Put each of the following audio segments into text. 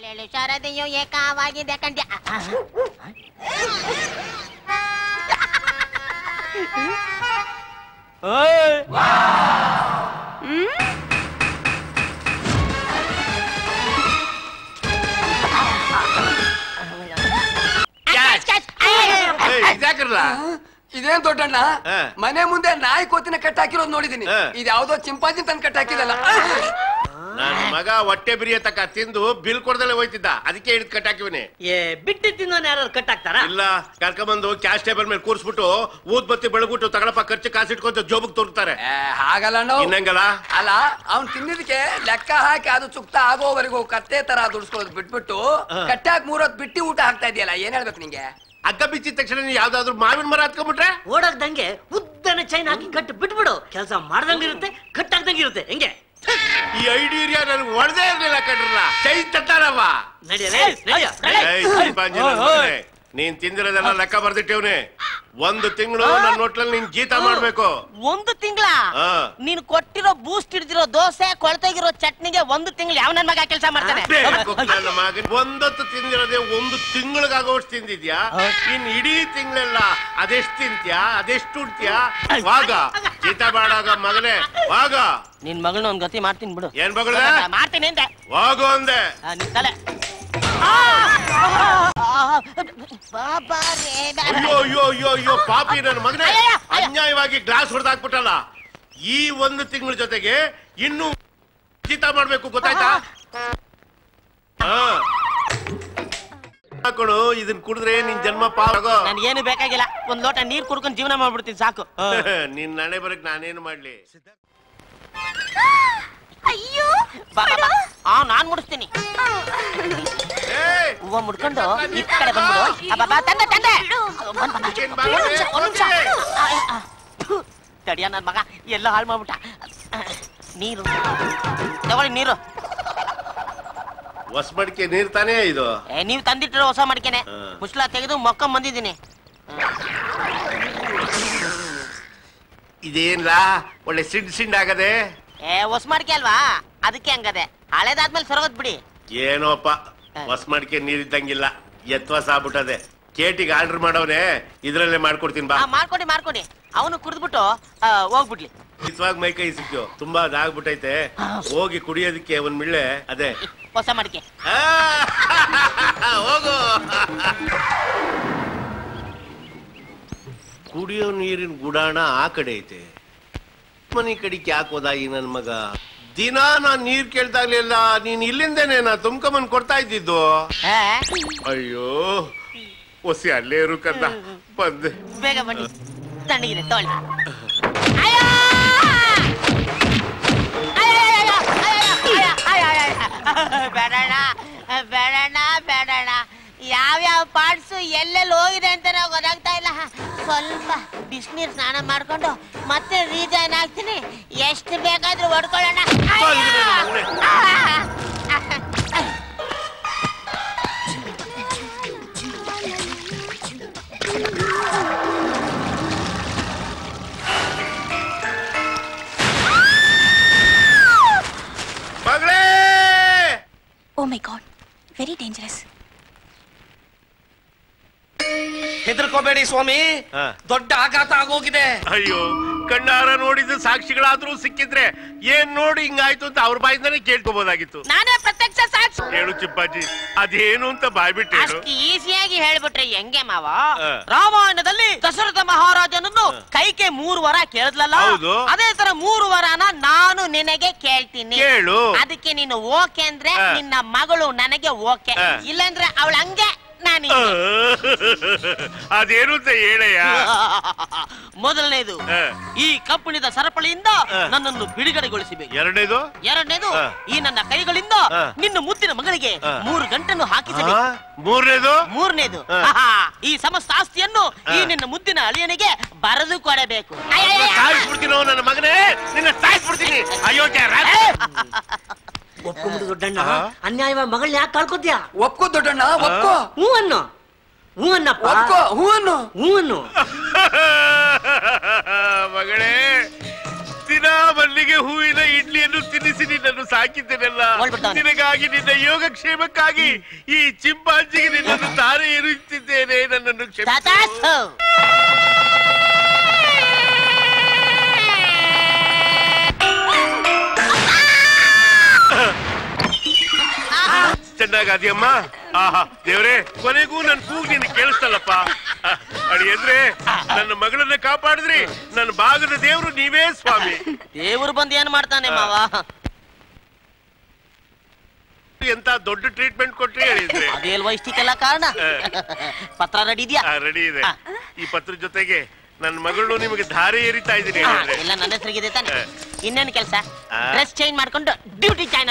ಎಳೆಳು ಶಾರದೆಯು ಏಕವಾಗಿದೆ ಕಂಡ್ಯ. ಇದೇನ್ ದೊಡ್ಡಣ್ಣ, ಮನೆ ಮುಂದೆ ನಾಯಿ ಕೋತಿನ ಕಟ್ಟಾಕಿರೋದು ನೋಡಿದೀನಿ. ಇದ್ಯಾವ್ದೋ ಚಿಂಪಾಂಜಿ ತಂದು ಕಟ್ಟಾಕಿದಲ್ಲ. ನನ್ನ ಮಗ ಹೊಟ್ಟೆ ಬಿರಿಯ ತಕ್ಕ ತಿಂದು ಬಿಲ್ ಕೊಡದಲ್ಲೇ ಹೋಯ್ತಿದ್ದ, ಅದಕ್ಕೆ ಹಿಡಿದು ಕಟ್ಟಾಕಿವನಿ. ಬಿಟ್ಟು ತಿನ್ನೋನ್ ಯಾರು ಕಟ್ಟಾಕ್ತಾರ? ಇಲ್ಲ, ಕರ್ಕೊಂಬಂದು ಕ್ಯಾಶ್ ಟೇಬಲ್ ಮೇಲೆ ಕೂರ್ಸ್ಬಿಟ್ಟು ಊದ್ ಬತ್ತಿ ಬೆಳಗ್ಬಿಟ್ಟು ತಗಳಪ್ಪ ಖರ್ಚು ಕಾಸಿಟ್ಕೊಂತ ಜೋಬಕ್ ತೋರ್ತಾರೆ. ಹಾಗಲ್ಲ ಇನ್ನಂಗಲ್ಲ. ಅಲ್ಲ, ಅವ್ನ್ ತಿನ್ನಿದಕ್ಕೆ ಲೆಕ್ಕ ಹಾಕಿ ಅದು ಚುಕ್ತ ಆಗೋವರೆಗೂ ಕತ್ತೆ ತರ ದುಡ್ಸ್ಕೊಳ್ಳೋದು ಬಿಟ್ಬಿಟ್ಟು ಕಟ್ಟಾಕ್ 3 ಹೊತ್ತು ಬಿಟ್ಟಿ ಊಟ ಹಾಕ್ತಾ ಇದೆಯಲ್ಲ, ಏನ್ ಹೇಳ್ಬೇಕು ನಿಂಗೆ? ಅಗ್ಗ ಬಿಚ್ಚಿದ ತಕ್ಷಣ ಯಾವ್ದಾದ್ರು ಮಾವಿನ ಮರ ಹತ್ಕೊಂಡ್ಬಿಟ್ರೆ ಓಡಾಕ್ದಂಗೆ ಉದ್ದನ ಚೈನ್ ಹಾಕಿ ಕಟ್ಟು ಬಿಟ್ಬಿಡು. ಕೆಲಸ ಮಾಡ್ದಂಗಿರುತ್ತೆ, ಕಟ್ಟಾಕ್ದಂಗಿರುತ್ತೆ. ಹೆಂಗೆ ಈ ಐಡಿಯಾ ನನ್ಗೆ ಒಳದೇ ಇರ್ಲಿಲ್ಲ ಕಣ್ರಲ್ಲ. ಚೈನ್ ತಟ್ಟಾರವ. ನೀನ್ ತಿಂದಿರೋದೆಲ್ಲ ಲೆಕ್ಕ ಬರ್ದಿಟ್ಟೇವ್ನೆ. 1 ತಿಂಗಳು ನನ್ನ ಹೋಟ್ಲಲ್ಲಿ ನೀನ್ ಜೀತ ಮಾಡ್ಬೇಕು. 1 ತಿಂಗಳ? ನೀನ್ ಕೊಟ್ಟಿರೋ ಬೂಸ್ಟ್ ಹಿಡಿದಿರೋ ದೋಸೆ ಕೊಳ್ತೋಗಿರೋ ಚಟ್ನಿಗೆ 1 ತಿಂಗಳು ಯಾವ ನನ್ ಮಗ ಕೆಲಸ ಮಾಡ್ತಾನೆ? ನನ್ನ ಮಗನ್ 1 ಹೊತ್ತು ತಿಂದಿರೋದೇ 1 ತಿಂಗಳಿಗಾಗೋಷ್ಟು ತಿಂದಿದ್ಯಾ? ಇನ್ ಇಡೀ ತಿಂಗಳೆಲ್ಲ ಅದೆಷ್ಟು ತಿಂತ್ಯಾ, ಅದೆಷ್ಟು ಉಡ್ತ್ಯಾ? ವಾಗ ಜೀತ ಬಾಡಾಗ ಮಗನೇ, ವಾಗ. ನಿನ್ ಮಗಳನ್ನ ಒಂದ್ ಗತಿ ಮಾಡ್ತೀನಿ ಬಿಡು. ಏನ್ ಮಗಳ ಮಾಡ್ತೀನಿ ಅಂದೆ. ವಾಗು ಅಂದೆ. ನಿಂತಲೆ. ಅಯ್ಯೋ ಅಯ್ಯೋ ಅಯ್ಯೋ ಅಯ್ಯೋ ಪಾಪಿ ನನ್ನ ಮಗನೇ, ಅನ್ಯಾಯವಾಗಿ ಗ್ಲಾಸ್ ಹೊಡೆದಾಕ್ಬಿಟ್ಟಲ್ಲ. ಈ 1 ತಿಂಗಳ ಜೊತೆಗೆ ಇನ್ನು ಜೀತ ಮಾಡ್ಬೇಕು, ಗೊತ್ತಾಯ್ತಾ? ಹಾಕೊಡು, ಇದನ್ ಕುಡಿದ್ರೆ ನಿನ್ ಜನ್ಮ ಪಾಪ. ನನ್ಗೇನು ಬೇಕಾಗಿಲ್ಲ, 1 ಲೋಟ ನೀರ್ ಕುಡ್ಕೊಂಡು ಜೀವನ ಮಾಡ್ಬಿಡ್ತೀನಿ ಸಾಕು. ನಿನ್ ನಡೆ ಬರಕ್ ನಾನೇನು ಮಾಡ್ಲಿ? ಅಯ್ಯೋ ನಾನ್ ಮುಡಿಸ್ತೀನಿ. ಹೂವ ಮುಡ್ಕೊಂಡು ಈ ಕಡೆ ಬಂದ್ಬಿಡು. ತಂದೆ ತಂದೆ ತಡಿಯ ನನ್ ಮಗ ಎಲ್ಲ ಹಾಳು ಮಾಡ್ಬಿಟ್ಟ. ನೀರು ತಗೊಳ್ಳಿ, ನೀರು. ಹೊಸ ಮಡಿಕೆ ನೀರ್ ತಾನೇ ಇದು? ನೀವ್ ತಂದಿಟ್ಟಿರೋ ಹೊಸ ಮಡಿಕೆನೆ. ಮುಸ್ಲಾ ತೆಗೆದು ಮೊಕ್ಕ ಬಂದಿದ್ದೀನಿ. ಇದೇನ್ಲಾ ಒಳ್ಳೆ ಸಿಂಡ್ ಆಗದೆ? ಹೊಸ ಮಡಿಕೆ ಅಲ್ವಾ, ಅದಕ್ಕೆ ಹಂಗದೆ. ಹಳೇದಾದ್ಮೇಲೆ ಸರೋದ್ ಬಿಡಿ. ಏನೋಪ್ಪ, ಹೊಸ ಮಡಿಕೆ ನೀರಿದ್ದಂಗಿಲ್ಲ, ಎತ್ವಾಸ ಆಗ್ಬಿಟ್ಟದೆ. ಕೇಟಿಗೆ ಆರ್ಡರ್ ಮಾಡವ್ರೆ, ಇದ್ರಲ್ಲೇ ಮಾಡ್ಕೊಡ್ತೀನಿ ಬಾ. ಮಾಡ್ಕೊಡಿ. ಅವನು ಕುಡಿದ್ಬಿಟ್ಟು ಹೋಗ್ಬಿಡ್ಲಿ. ಇತ್ವಾಗ ಮೈ ಕೈ ಸಿಕ್ಕು, ತುಂಬಾ ಅದಾಗ್ಬಿಟ್ಟೈತೆ. ಹೋಗಿ ಕುಡಿಯೋದಕ್ಕೆ 1 ಮಿಳ್ಳೆ ಅದೇ ಹೊಸ ಮಡಿಕೆ. ಹೋಗು. ಕುಡಿಯೋ ನೀರಿನ ಗುಡಾಣ ಆ ಕಡೆ ಐತೆ, ಮನೆ ಕಡಿಕೆ ಹಾಕೋದ ಈ ನನ್ ಮಗ. ದಿನ ನಾನ್ ನೀರ್ ಕೇಳ್ದಾಗ್ಲಿಲ್ಲ, ನೀನ್ ಇಲ್ಲಿಂದೇನೆ ನಾ ತುಂಬ್ಕೊಂಬಂದ್ ಕೊಡ್ತಾ ಇದ್ದಿದ್ದು. ಅಯ್ಯೋ ಹೊಸಿ ಅಲ್ಲೇ ಇರು ಕಂದ, ಬಂದೆ. ಬೇಗ ಬನ್ನಿ, ತಣ್ಣಗಿದೆ ತೋಳಿ. ಬೇಡಣ್ಣ, ಯಾವ್ಯಾವ ಪಾರ್ಟ್ಸ್ ಎಲ್ಲೆಲ್ಲಿ ಹೋಗಿದೆ ಅಂತ ನಾವು ಗೊತ್ತಾಗ್ತಾ ಇಲ್ಲ. ಸ್ವಲ್ಪ ಬಿಸಿನೀರ್ ಸ್ನಾನ ಮಾಡ್ಕೊಂಡು ಮತ್ತೆ ರೀಜಾಯ್ನ್ ಆಗ್ತೀನಿ. ಎಷ್ಟು ಬೇಕಾದ್ರೂ ಹೊಡ್ಕೊಳ್ಳೋಣ. Oh my God, very dangerous. ಹೆದರ್ಕೋಬೇಡಿ ಸ್ವಾಮಿ, ದೊಡ್ಡ ಆಘಾತ ಆಗೋಗಿದೆ. ಅಯ್ಯೋ, ಕಣ್ಣಾರ ನೋಡಿದ ಸಾಕ್ಷಿಗಳಾದ್ರೂ ಸಿಕ್ಕಿದ್ರೆ ಏನ್ ನೋಡಿ ಹಿಂಗಾಯ್ತು ಅಂತ ಅವ್ರ ಬಾಯಿಂದಾನೆ ಕೇಳ್ಕೋಬಹುದಾಗಿತ್ತು. ನಾನೇ ಪ್ರತ್ಯಕ್ಷ ಸಾಕ್ಷಿ. ಹೇಳು ಚಿಪ್ಪಾಜಿ, ಅದೇನು ಅಂತ ಬಾಯ್ಬಿಟ್ಟು ಹೇಳು. ಅಷ್ಟು ಈಸಿಯಾಗಿ ಹೇಳ್ಬಿಟ್ರೆ ಹೆಂಗೆ ಮಾವ? ರಾಮಾಯಣದಲ್ಲಿ ದಶರಥ ಮಹಾರಾಜನನ್ನು ಕೈಕೆ 3 ವರ ಕೇಳಿದ್ಲಲ್ಲ, ಅದೇ ತರ 3 ವರನ ನಾನು ನಿನಗೆ ಕೇಳ್ತೀನಿ. ಕೇಳು. ಅದಕ್ಕೆ ನೀನು ಓಕೆ ಅಂದ್ರೆ ನಿನ್ನ ಮಗಳು ನನಗೆ ಓಕೆ, ಇಲ್ಲಾಂದ್ರೆ ಅವಳ ಹಂಗೆ ನಾನು. ಅದೇನು ಅಂತ ಹೇಳಯ್ಯ. ಮೊದಲನೇದು, ಈ ಕಬ್ಬಿಣದ ಸರಪಳಿಯಿಂದ ನನ್ನನ್ನು ಬಿಡುಗಡೆಗೊಳಿಸಬೇಕು. ಎರಡನೇದು, ಈ ನನ್ನ ಕೈಗಳಿಂದ ನಿನ್ನ ಮುದ್ದಿನ ಮಗಳಿಗೆ 3 ಗಂಟನ್ನು ಹಾಕಿಸಬೇಕು. ಮೂರನೇದು, ಈ ಸಮಸ್ತ ಆಸ್ತಿಯನ್ನು ಈ ನಿನ್ನ ಮುದ್ದಿನ ಅಳಿಯನಿಗೆ ಬರೆದು ಕೊಡಬೇಕು. ಸಾಯಿಸ್ಬಿಡ್ತೀನೋ ನನ್ನ ಮಗನೇ, ನಿನ್ನ ಸಾಯಿಸ್ಬಿಡ್ತೀನಿ. ಅಯೋಗ್ಯ. ಒಪ್ಕೊಂಬಿಡು ದೊಡ್ಡಣ್ಣ, ಅನ್ಯಾಯವಾಗಿ ಮಗಳನ್ನ ಯಾಕೆ ಕಳ್ಕೊತ್ಯಾ? ಒಪ್ಕೋ ದೊಡ್ಡಣ್ಣ, ಒಪ್ಕೋ. ಹೂ ಅನ್ನಪ್ಪ, ಹೂ ಅನ್ನು. ಮಗಳೇ, ದಿನ ದಿನ ಮಲ್ಲಿಗೆ ಹೂವಿನ ಇಡ್ಲಿಯನ್ನು ತಿನ್ನಿಸಿ ನಿನ್ನನ್ನು ಸಾಕಿದ್ದೇನಲ್ಲ, ನಿನಗಾಗಿ ನಿನ್ನ ಯೋಗಕ್ಷೇಮಕ್ಕಾಗಿ ಈ ಚಿಂಪಾಂಜಿಗೆ ನಿನ್ನನ್ನು ತಾರೆ ಎರುತ್ತಿದ್ದೇನೆ. ನನ್ನನ್ನು ಕ್ಷಮಿಸು. ಚೆನ್ನಾಗಾದ್ಯಮ್ಮ. ಆಹಾ ದೇವ್ರೆ, ಕೊನೆಗೂ ನನ್ ಕೂಗ್ ನಿನ್ ಕೇಳಿಸ್ತಲ್ಲಪ್ಪ. ಅಡಿ ಅಂದ್ರೆ ನನ್ನ ಮಗಳನ್ನ ಕಾಪಾಡಿದ್ರಿ. ನನ್ನ ಭಾಗದ ದೇವ್ರು ನೀವೇ ಸ್ವಾಮಿ. ದೇವ್ರು ಬಂದು ಏನ್ ಮಾಡ್ತಾನೆ ಮಾವ? ಎಂತ ದೊಡ್ಡ ಟ್ರೀಟ್ಮೆಂಟ್ ಕೊಟ್ರಿ ಹೇಳಿದ್ರೆ. ಅದೇಲ್ವಾ ಇಷ್ಟಕ್ಕೆಲ್ಲ ಕಾರಣ. ಪತ್ರ ರೆಡಿ ಇದೆಯಾ? ರೆಡಿ ಇದೆ. ಈ ಪತ್ರ ಜೊತೆಗೆ ನನ್ನ ಮಗಳು ನಿಮಗೆ ಧಾರೆ ಏರಿತಾ ಇದ್ದೀನಿ. ಎಲ್ಲ ನನ್ನ ಹೆಸರಿಗೆ ತಾನೆ. ಇನ್ನೇನು ಕೆಲಸ? ಡ್ರೆಸ್ ಚೇಂಜ್ ಮಾಡ್ಕೊಂಡು ಡ್ಯೂಟಿ ಜಾಯ್ನ್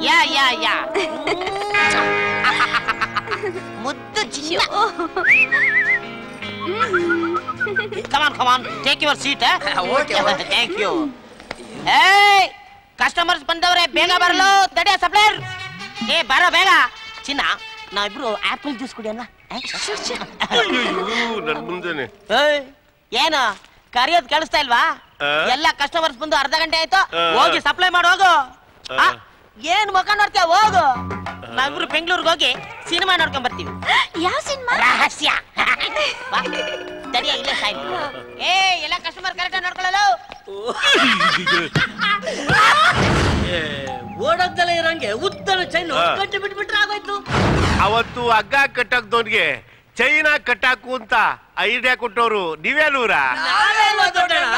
ಯಾ ಯಾ ಯಾ. ಮುದ್ದು ಚಿನ್ನ. Come on, take your seat. Okay. Thank you. Hey, customers ಬಂದವ್ರೆ, ಬೇಗ ಬರಲು. ತಡಿಯ ಸಪ್ಲೈಯರ್. ಬರೋ ಬೇಗ. ಚಿನ್ನ, ನಾವಿಬ್ರು ಆಪಲ್ ಜ್ಯೂಸ್ ಕುಡಿಯೋಣ. ನನ್ ಮುಂದೆನೆ ಏನು ಕರಿಯೋದ್ ಕೇಳಿಸ್ತಾ ಇಲ್ವಾ? ಎಲ್ಲ ಕಸ್ಟಮರ್ಸ್ ಬಂದು ಅರ್ಧ ಗಂಟೆ ಆಯ್ತು. ಹೋಗಿ ಸಪ್ಲೈ ಮಾಡಿ ಹೋಗು. ಏನ್ ಮುಖ ನೋಡ್ತೀಯ? ಹೋಗು. ನಾವಿಬ್ರು ಬೆಂಗಳೂರಿಗೆ ಹೋಗಿ ಸಿನಿಮಾ ನೋಡ್ಕೊಂಡ್ ಬರ್ತೀವಿ. ಯಾವ ಸಿನಿಮಾ? ರಹಸ್ಯ. ತಡಿಯ ಇಲ್ಲೇ ಸಾಯ್ತು. ಎಲ್ಲ ಕಸ್ಟಮರ್ ಕರೆಕ್ಟ್ ನೋಡ್ಕೊಳ್ಳಲು. ಓಡೋಗ್ದಲೇ ಇರಂಗೆ ಉದ್ದನ ಚೈನ್ ಕಟ್ಟಿ ಬಿಟ್ಬಿಟ್ರೆ ಆಗೋಯ್ತು. ಅವತ್ತು ಹಗ್ಗ ಕಟ್ಟಾಕ್ದವನ್ಗೆ ಚೈನಾ ಕಟ್ಟಾಕು ಅಂತ ಐಡಿಯಾ ಕೊಟ್ಟವ್ರು ನೀವೇನೂರ? ನಾವೇನೋ ದೊಡ್ಡಣ್ಣ.